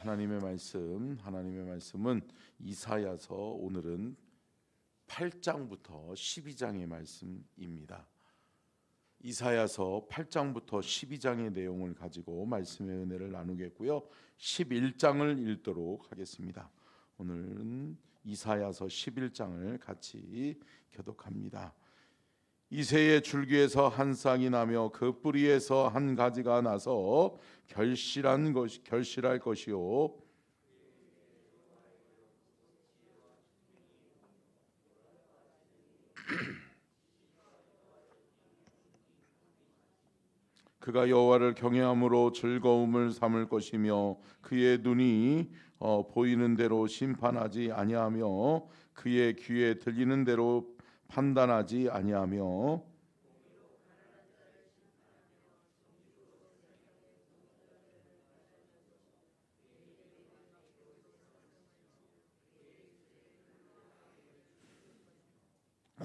하나님의 말씀은 이사야서 오늘은 8장부터 12장의 말씀입니다. 이사야서 8장부터 12장의 내용을 가지고 말씀의 은혜를 나누겠고요. 11장을 읽도록 하겠습니다. 오늘은 이사야서 11장을 같이 교독합니다. 이새의 줄기에서 한 쌍이 나며 그 뿌리에서 한 가지가 나서 결실할 것이요 그가 여호와를 경외함으로 즐거움을 삼을 것이며 그의 눈이 보이는 대로 심판하지 아니하며 그의 귀에 들리는 대로 판단하지 아니하며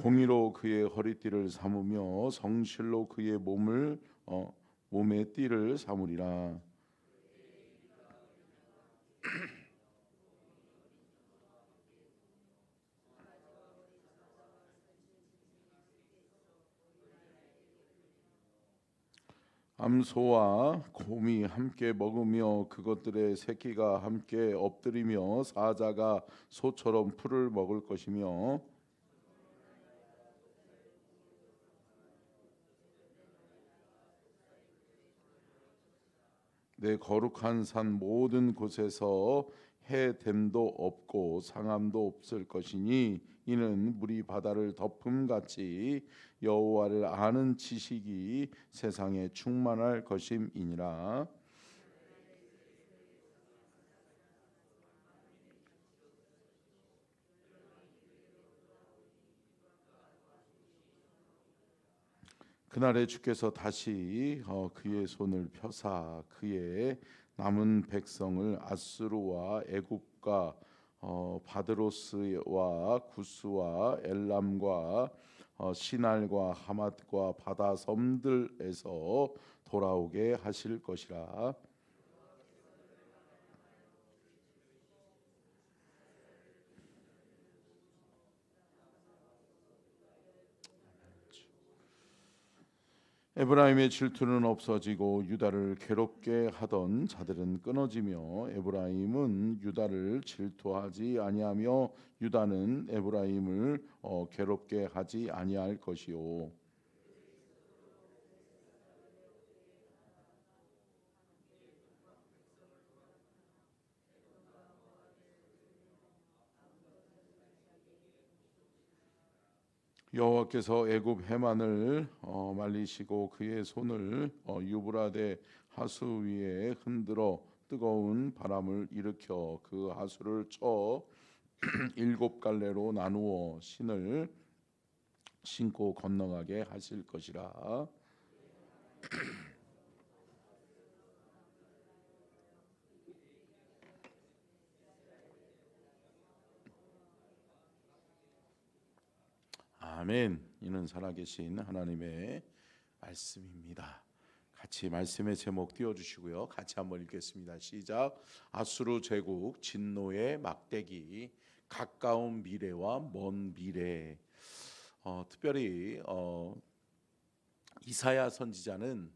공의로 그의 허리띠를 삼으며 성실로 그의 몸의 띠를 삼으리라. 암소와 곰이 함께 먹으며 그것들의 새끼가 함께 엎드리며 사자가 소처럼 풀을 먹을 것이며 내 거룩한 산 모든 곳에서 해됨도 없고 상함도 없을 것이니 이는 물이 바다를 덮음같이 여호와를 아는 지식이 세상에 충만할 것임이니라. 그날에 주께서 다시 그의 손을 펴사 그의 남은 백성을 아수르와 애굽과 바드로스와 구스와 엘람과 시날과 하맛과 바다 섬들에서 돌아오게 하실 것이라. 에브라임의 질투는 없어지고 유다를 괴롭게 하던 자들은 끊어지며 에브라임은 유다를 질투하지 아니하며 유다는 에브라임을 괴롭게 하지 아니할 것이요 여호와께서 애굽 해만을 말리시고 그의 손을 유브라데 하수 위에 흔들어 뜨거운 바람을 일으켜 그 하수를 쳐 일곱 갈래로 나누어 신을 신고 건너가게 하실 것이라. 아멘. 이는 살아계신 하나님의 말씀입니다. 같이 말씀의 제목 띄워주시고요. 같이 한번 읽겠습니다. 시작. 아수르 제국 진노의 막대기 가까운 미래와 먼 미래. 특별히 이사야 선지자는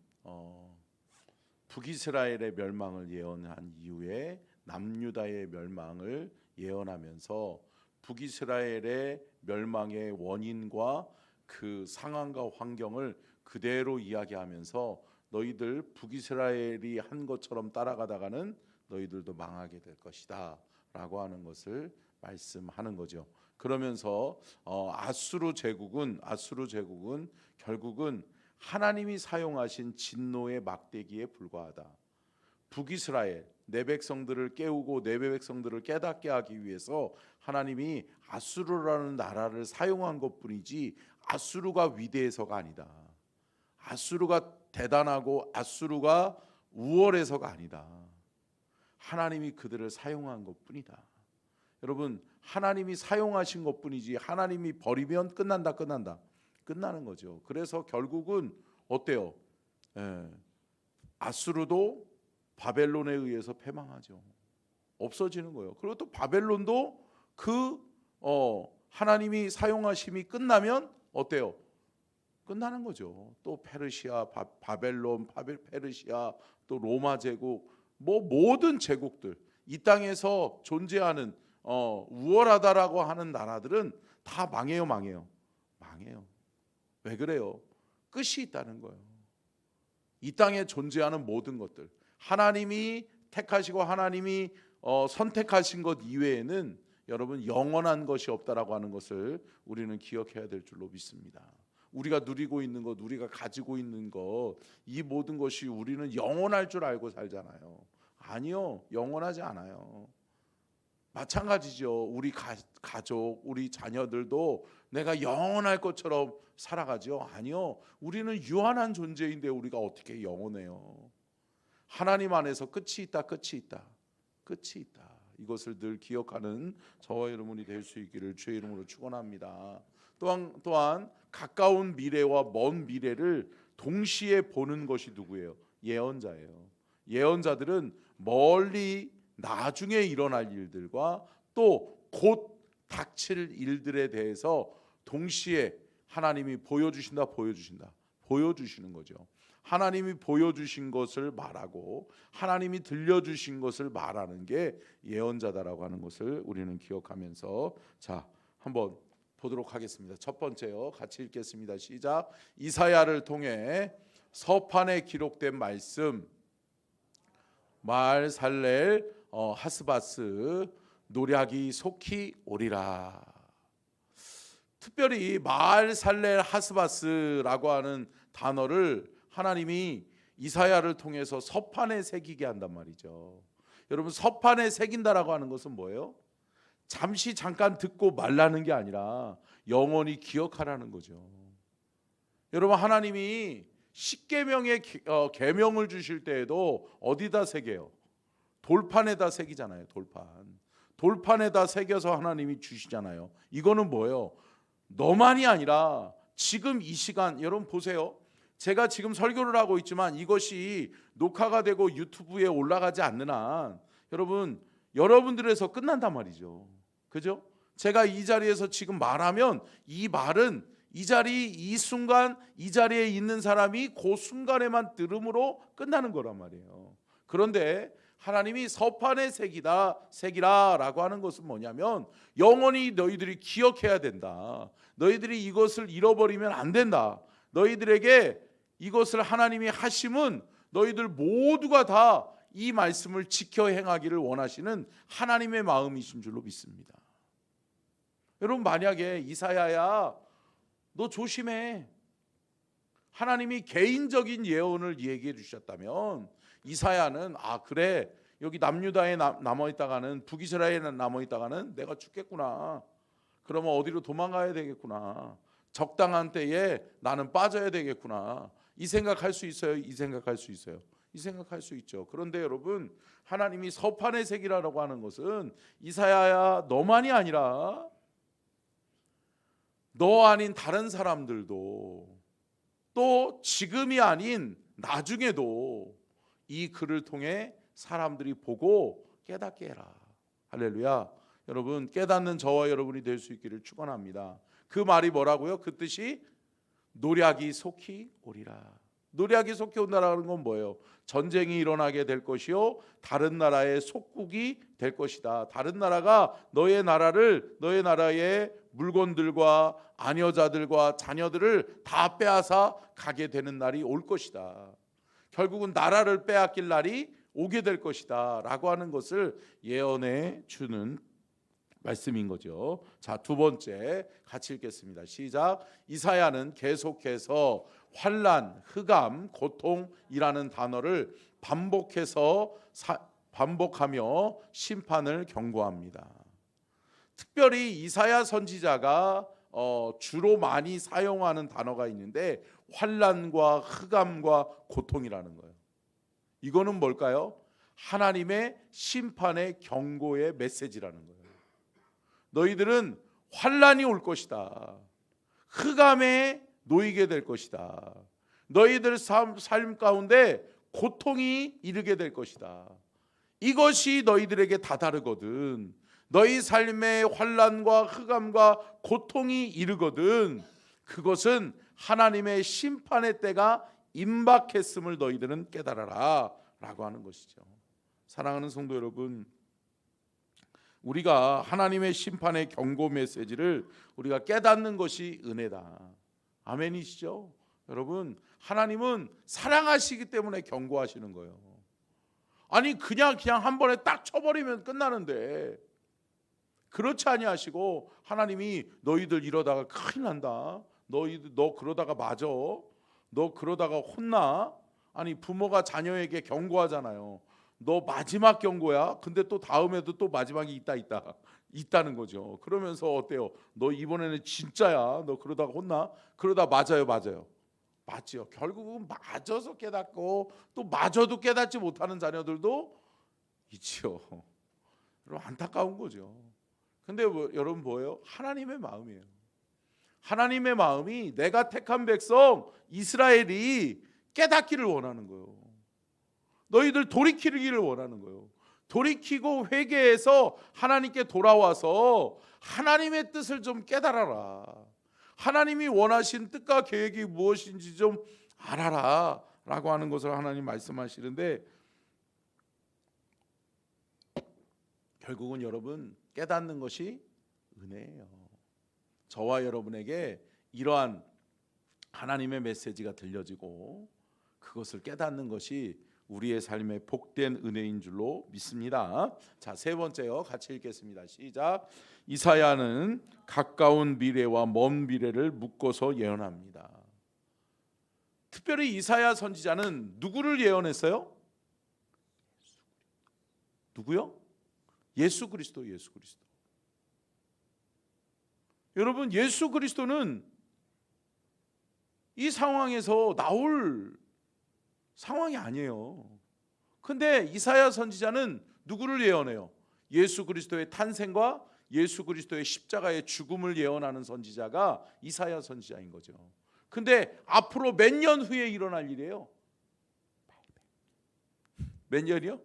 북이스라엘의 멸망을 예언한 이후에 남유다의 멸망을 예언하면서 북이스라엘의 멸망의 원인과 그 상황과 환경을 그대로 이야기하면서 너희들 북이스라엘이 한 것처럼 따라가다가는 너희들도 망하게 될 것이다 라고 하는 것을 말씀하는 거죠. 그러면서 아수르 제국은 결국은 하나님이 사용하신 진노의 막대기에 불과하다. 북이스라엘 내 백성들을 깨우고 내 백성들을 깨닫게 하기 위해서 하나님이 아수르라는 나라를 사용한 것뿐이지 아수르가 위대해서가 아니다. 아수르가 대단하고 아수르가 우월해서가 아니다. 하나님이 그들을 사용한 것뿐이다. 여러분, 하나님이 사용하신 것뿐이지 하나님이 버리면 끝나는 거죠. 그래서 결국은 어때요? 아수르도 바벨론에 의해서 패망하죠. 없어지는 거예요. 그리고 또 바벨론도 하나님이 사용하심이 끝나면 어때요? 끝나는 거죠. 또 페르시아, 바벨론, 페르시아, 또 로마 제국, 모든 제국들, 이 땅에서 존재하는 우월하다라고 하는 나라들은 다 망해요. 왜 그래요? 끝이 있다는 거예요. 이 땅에 존재하는 모든 것들, 하나님이 택하시고 하나님이 선택하신 것 이외에는 여러분 영원한 것이 없다라고 하는 것을 우리는 기억해야 될 줄로 믿습니다. 우리가 누리고 있는 것, 우리가 가지고 있는 것, 이 모든 것이 우리는 영원할 줄 알고 살잖아요. 아니요, 영원하지 않아요. 마찬가지죠. 우리 가족, 우리 자녀들도 내가 영원할 것처럼 살아가죠. 아니요, 우리는 유한한 존재인데 우리가 어떻게 영원해요? 하나님 안에서 끝이 있다. 이것을 늘 기억하는 저와 여러분이 될 수 있기를 주의 이름으로 축원합니다. 또한 가까운 미래와 먼 미래를 동시에 보는 것이 누구예요? 예언자예요. 예언자들은 멀리 나중에 일어날 일들과 또 곧 닥칠 일들에 대해서 동시에 하나님이 보여주시는 거죠. 하나님이 보여주신 것을 말하고 하나님이 들려주신 것을 말하는 게 예언자다라고 하는 것을 우리는 기억하면서 자, 한번 보도록 하겠습니다. 첫 번째요, 같이 읽겠습니다. 시작. 이사야를 통해 서판에 기록된 말씀, 말살렐 하스바스 노략이 속히 오리라. 특별히 말살렐 하스바스라고 하는 단어를 하나님이 이사야를 통해서 서판에 새기게 한단 말이죠. 여러분, 서판에 새긴다라고 하는 것은 뭐예요? 잠깐 듣고 말라는 게 아니라 영원히 기억하라는 거죠. 여러분, 하나님이 십계명의 계명을 주실 때에도 어디다 새겨요? 돌판에다 새기잖아요. 돌판에다 새겨서 하나님이 주시잖아요. 이거는 뭐예요? 너만이 아니라 지금 이 시간, 여러분 보세요. 제가 지금 설교를 하고 있지만 이것이 녹화가 되고 유튜브에 올라가지 않는 한 여러분들에서 끝난단 말이죠. 그죠? 제가 이 자리에서 지금 말하면 이 말은 이 자리, 이 순간, 이 자리에 있는 사람이 그 순간에만 들음으로 끝나는 거란 말이에요. 그런데 하나님이 서판에 새기라라고 하는 것은 뭐냐면 영원히 너희들이 기억해야 된다. 너희들이 이것을 잃어버리면 안 된다. 너희들에게 이것을 하나님이 하심은 너희들 모두가 다 이 말씀을 지켜 행하기를 원하시는 하나님의 마음이신 줄로 믿습니다. 여러분, 만약에 이사야야 너 조심해, 하나님이 개인적인 예언을 얘기해 주셨다면 이사야는 그래, 여기 남유다에 남아있다가는, 북이스라엘에 남아있다가는 내가 죽겠구나, 그러면 어디로 도망가야 되겠구나, 적당한 때에 나는 빠져야 되겠구나, 이 생각할 수 있어요? 이 생각할 수 있죠. 그런데 여러분, 하나님이 서판에 새기라라고 하는 것은 이사야야 너만이 아니라 너 아닌 다른 사람들도, 또 지금이 아닌 나중에도 이 글을 통해 사람들이 보고 깨닫게 해라. 할렐루야. 여러분, 깨닫는 저와 여러분이 될 수 있기를 축원합니다. 그 말이 뭐라고요? 그 뜻이 노략이 속히 오리라. 노략이 속히 온다라는 건 뭐예요? 전쟁이 일어나게 될 것이요, 다른 나라의 속국이 될 것이다. 다른 나라가 너의 나라의 물건들과 아녀자들과 자녀들을 다 빼앗아 가게 되는 날이 올 것이다. 결국은 나라를 빼앗길 날이 오게 될 것이다 라고 하는 것을 예언해 주는 말씀인 거죠. 자, 두 번째 같이 읽겠습니다. 시작. 이사야는 계속해서 환난, 흑암, 고통이라는 단어를 반복하며 심판을 경고합니다. 특별히 이사야 선지자가 주로 많이 사용하는 단어가 있는데 환난과 흑암과 고통이라는 거예요. 이거는 뭘까요? 하나님의 심판의 경고의 메시지라는 거예요. 너희들은 환난이 올 것이다. 흑암에 놓이게 될 것이다. 너희들 삶 가운데 고통이 이르게 될 것이다. 이것이 너희들에게 다다르거든. 너희 삶의 환난과 흑암과 고통이 이르거든. 그것은 하나님의 심판의 때가 임박했음을 너희들은 깨달아라 라고 하는 것이죠. 사랑하는 성도 여러분, 우리가 하나님의 심판의 경고 메시지를 우리가 깨닫는 것이 은혜다. 아멘이시죠? 여러분, 하나님은 사랑하시기 때문에 경고하시는 거예요. 아니 그냥 한 번에 딱 쳐버리면 끝나는데, 그렇지 아니하시고 하나님이 너희들 이러다가 큰일 난다, 너 그러다가 맞아, 너 그러다가 혼나. 아니 부모가 자녀에게 경고하잖아요. 너 마지막 경고야. 근데 또 다음에도 또 마지막이 있다는 거죠. 그러면서 어때요? 너 이번에는 진짜야. 너 그러다가 혼나. 그러다 맞아요. 맞죠. 결국은 맞아서 깨닫고 또 맞아도 깨닫지 못하는 자녀들도 있죠. 여러분, 안타까운 거죠. 근데 여러분 뭐예요? 하나님의 마음이에요. 하나님의 마음이 내가 택한 백성 이스라엘이 깨닫기를 원하는 거예요. 너희들 돌이키기를 원하는 거예요. 돌이키고 회개해서 하나님께 돌아와서 하나님의 뜻을 좀 깨달아라. 하나님이 원하신 뜻과 계획이 무엇인지 좀 알아라 라고 하는 것을 하나님 말씀하시는데, 결국은 여러분 깨닫는 것이 은혜예요. 저와 여러분에게 이러한 하나님의 메시지가 들려지고 그것을 깨닫는 것이 우리의 삶의 복된 은혜인 줄로 믿습니다. 자, 세 번째요. 같이 읽겠습니다. 시작. 이사야는 가까운 미래와 먼 미래를 묶어서 예언합니다. 특별히 이사야 선지자는 누구를 예언했어요? 누구요? 예수 그리스도. 여러분, 예수 그리스도는 이 상황에서 나올 상황이 아니에요. 근데 이사야 선지자는 누구를 예언해요? 예수 그리스도의 탄생과 예수 그리스도의 십자가의 죽음을 예언하는 선지자가 이사야 선지자인 거죠. 근데 앞으로 몇 년 후에 일어날 일이에요? 몇 년이요?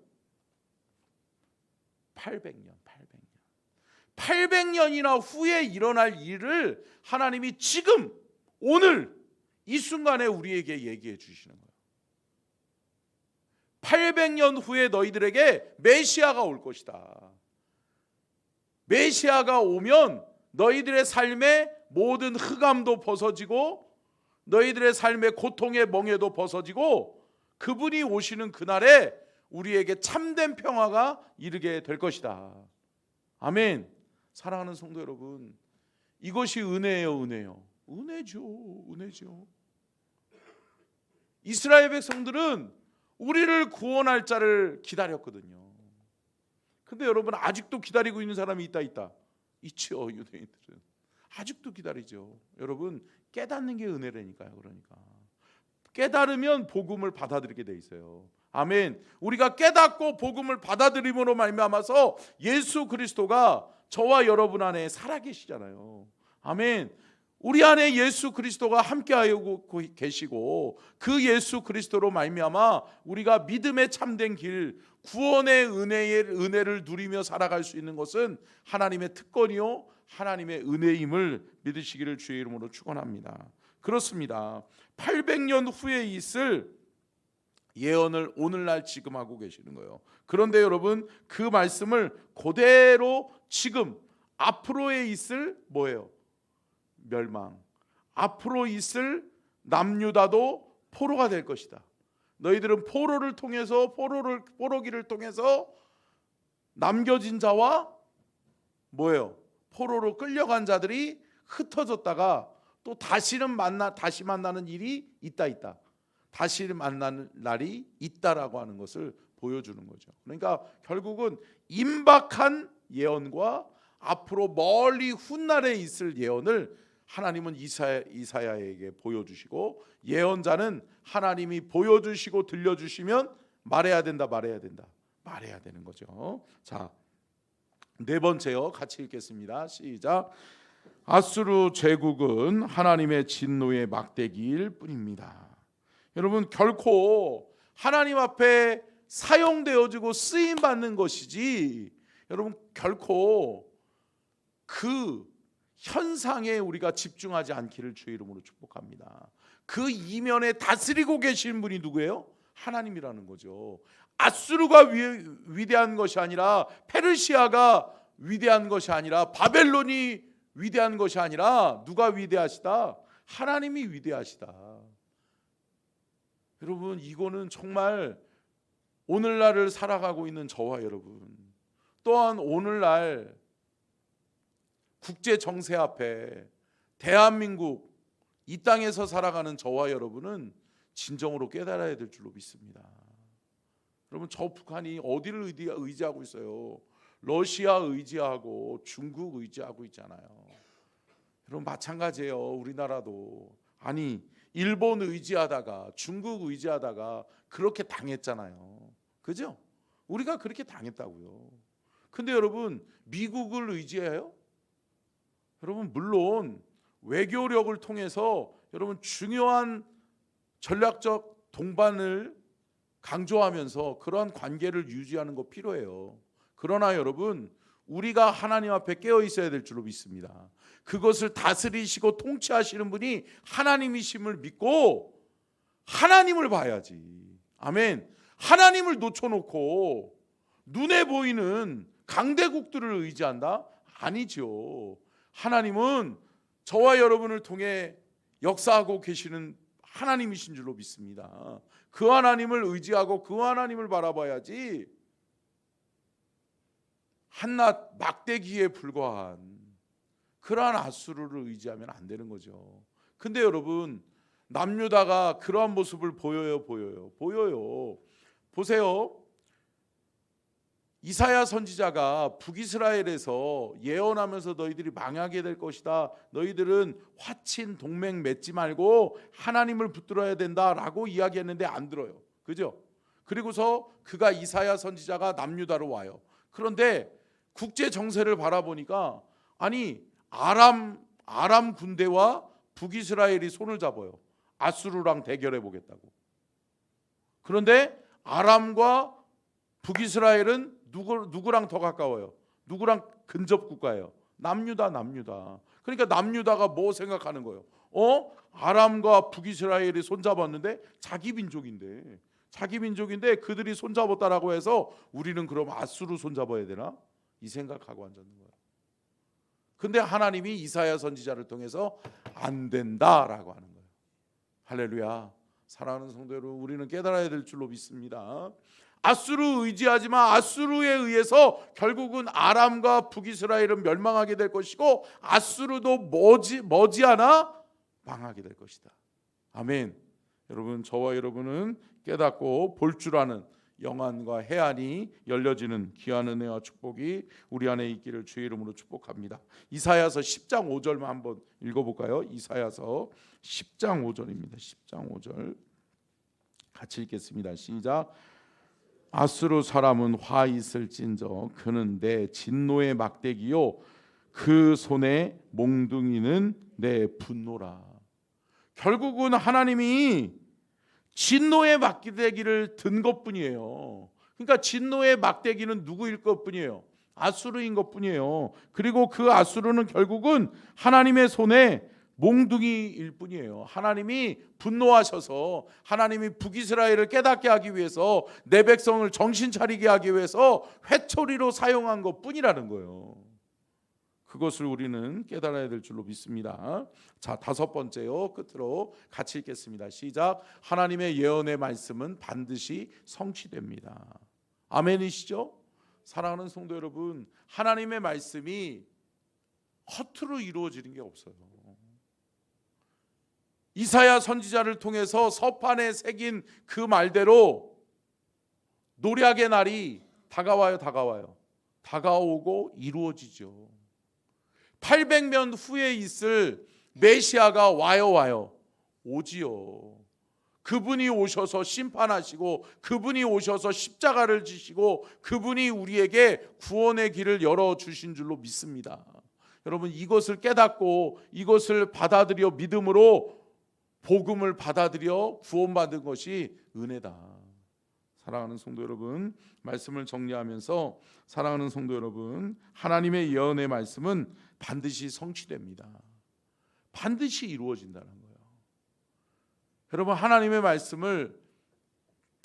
800년. 800년이나 후에 일어날 일을 하나님이 지금 오늘 이 순간에 우리에게 얘기해 주시는 거예요. 800년 후에 너희들에게 메시아가 올 것이다. 메시아가 오면 너희들의 삶의 모든 흑암도 벗어지고 너희들의 삶의 고통의 멍에도 벗어지고 그분이 오시는 그날에 우리에게 참된 평화가 이르게 될 것이다. 아멘. 사랑하는 성도 여러분, 이것이 은혜예요. 은혜죠. 이스라엘 백성들은 우리를 구원할 자를 기다렸거든요. 근데 여러분, 아직도 기다리고 있는 사람이 있죠. 유대인들은 아직도 기다리죠. 여러분, 깨닫는 게 은혜라니까요. 그러니까 깨달으면 복음을 받아들이게 돼 있어요. 아멘. 우리가 깨닫고 복음을 받아들임으로 말미암아서 예수 그리스도가 저와 여러분 안에 살아계시잖아요. 아멘. 우리 안에 예수 그리스도가 함께하고 계시고 그 예수 그리스도로 말미암아 우리가 믿음의 참된 길, 구원의 은혜를 누리며 살아갈 수 있는 것은 하나님의 특권이요 하나님의 은혜임을 믿으시기를 주의 이름으로 축원합니다. 그렇습니다. 800년 후에 있을 예언을 오늘날 지금 하고 계시는 거예요. 그런데 여러분, 그 말씀을 그대로 지금 앞으로에 있을 뭐예요? 멸망. 앞으로 있을 남유다도 포로가 될 것이다. 너희들은 포로기를 통해서 남겨진 자와 뭐예요? 포로로 끌려간 자들이 흩어졌다가 또 다시 만나는 일이 있다. 다시 만나는 날이 있다라고 하는 것을 보여주는 거죠. 그러니까 결국은 임박한 예언과 앞으로 멀리 훗날에 있을 예언을 하나님은 이사야에게 보여주시고, 예언자는 하나님이 보여주시고 들려주시면 말해야 되는 거죠. 자, 네 번째요. 같이 읽겠습니다. 시작. 아수르 제국은 하나님의 진노의 막대기일 뿐입니다. 여러분, 결코 하나님 앞에 사용되어지고 쓰임 받는 것이지, 여러분 결코 그 현상에 우리가 집중하지 않기를 주의 이름으로 축복합니다. 그 이면에 다스리고 계신 분이 누구예요? 하나님이라는 거죠. 아수르가 위대한 것이 아니라, 페르시아가 위대한 것이 아니라, 바벨론이 위대한 것이 아니라 누가 위대하시다? 하나님이 위대하시다. 여러분, 이거는 정말 오늘날을 살아가고 있는 저와 여러분, 또한 오늘날 국제 정세 앞에 대한민국 이 땅에서 살아가는 저와 여러분은 진정으로 깨달아야 될 줄로 믿습니다. 여러분, 저 북한이 어디를 의지하고 있어요? 러시아 의지하고 중국 의지하고 있잖아요. 여러분, 마찬가지예요. 우리나라도. 아니, 일본 의지하다가 중국 의지하다가 그렇게 당했잖아요. 그죠? 우리가 그렇게 당했다고요. 근데 여러분, 미국을 의지해요? 여러분, 물론 외교력을 통해서 여러분 중요한 전략적 동반을 강조하면서 그러한 관계를 유지하는 거 필요해요. 그러나 여러분, 우리가 하나님 앞에 깨어 있어야 될 줄로 믿습니다. 그것을 다스리시고 통치하시는 분이 하나님이심을 믿고 하나님을 봐야지. 아멘. 하나님을 놓쳐놓고 눈에 보이는 강대국들을 의지한다? 아니죠. 하나님은 저와 여러분을 통해 역사하고 계시는 하나님이신 줄로 믿습니다. 그 하나님을 의지하고 그 하나님을 바라봐야지, 한낱 막대기에 불과한 그러한 아수르를 의지하면 안 되는 거죠. 근데 여러분, 남유다가 그러한 모습을 보여요. 보세요. 이사야 선지자가 북이스라엘에서 예언하면서 너희들이 망하게 될 것이다, 너희들은 화친 동맹 맺지 말고 하나님을 붙들어야 된다라고 이야기했는데 안 들어요. 그죠? 그리고서 그가 이사야 선지자가 남유다로 와요. 그런데 국제 정세를 바라보니까, 아니, 아람 군대와 북이스라엘이 손을 잡아요. 아수르랑 대결해 보겠다고. 그런데 아람과 북이스라엘은 누구랑 더 가까워요? 누구랑 근접 국가예요? 남유다. 그러니까 남유다가 뭐 생각하는 거예요? 아람과 북이스라엘이 손잡았는데 자기 민족인데 그들이 손잡았다라고 해서 우리는 그럼 아수르 손잡아야 되나? 이 생각하고 앉았는 거예요. 근데 하나님이 이사야 선지자를 통해서 안 된다라고 하는 거예요. 할렐루야. 사랑하는 성도 여러분, 우리는 깨달아야 될 줄로 믿습니다. 아수르 의지하지만 아수르에 의해서 결국은 아람과 북이스라엘은 멸망하게 될 것이고, 아수르도 머지않아 망하게 될 것이다. 아멘. 여러분, 저와 여러분은 깨닫고 볼 줄 아는 영안과 해안이 열려지는 귀한 은혜와 축복이 우리 안에 있기를 주의 이름으로 축복합니다. 이사야서 10장 5절만 한번 읽어볼까요? 이사야서 10장 5절입니다. 10장 5절 같이 읽겠습니다. 시작. 아수르 사람은 화 있을진저 그는 내 진노의 막대기요 그 손에 몽둥이는 내 분노라. 결국은 하나님이 진노의 막대기를 든 것뿐이에요. 그러니까 진노의 막대기는 누구일 것뿐이에요? 아수르인 것뿐이에요. 그리고 그 아수르는 결국은 하나님의 손에 몽둥이일 뿐이에요. 하나님이 분노하셔서 하나님이 북이스라엘을 깨닫게 하기 위해서, 내 백성을 정신 차리게 하기 위해서 회초리로 사용한 것뿐이라는 거예요. 그것을 우리는 깨달아야 될 줄로 믿습니다. 자, 다섯 번째요. 끝으로 같이 읽겠습니다. 시작. 하나님의 예언의 말씀은 반드시 성취됩니다. 아멘이시죠? 사랑하는 성도 여러분, 하나님의 말씀이 허투루 이루어지는 게 없어요. 이사야 선지자를 통해서 서판에 새긴 그 말대로 노략의 날이 다가오고 이루어지죠. 800년 후에 있을 메시아가 와요. 오지요. 그분이 오셔서 심판하시고, 그분이 오셔서 십자가를 지시고, 그분이 우리에게 구원의 길을 열어주신 줄로 믿습니다. 여러분, 이것을 깨닫고 이것을 받아들여 믿음으로 복음을 받아들여 구원받은 것이 은혜다. 사랑하는 성도 여러분, 말씀을 정리하면서 사랑하는 성도 여러분, 하나님의 예언의 말씀은 반드시 성취됩니다. 반드시 이루어진다는 거예요. 여러분, 하나님의 말씀을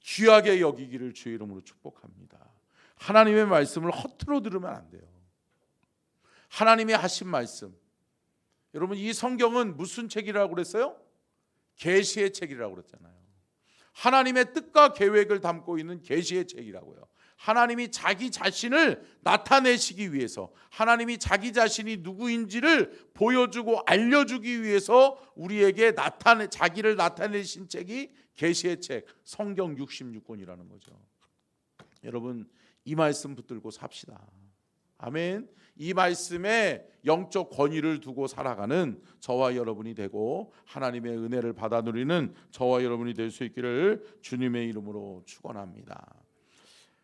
귀하게 여기기를 주의 이름으로 축복합니다. 하나님의 말씀을 허투루 들으면 안 돼요. 하나님이 하신 말씀, 여러분, 이 성경은 무슨 책이라고 그랬어요? 계시의 책이라고 그랬잖아요. 하나님의 뜻과 계획을 담고 있는 계시의 책이라고요. 하나님이 자기 자신을 나타내시기 위해서, 하나님이 자기 자신이 누구인지를 보여주고 알려주기 위해서 우리에게 자기를 나타내신 책이 계시의 책, 성경 66권이라는 거죠. 여러분, 이 말씀 붙들고 삽시다. 아멘. 이 말씀에 영적 권위를 두고 살아가는 저와 여러분이 되고 하나님의 은혜를 받아 누리는 저와 여러분이 될 수 있기를 주님의 이름으로 축원합니다.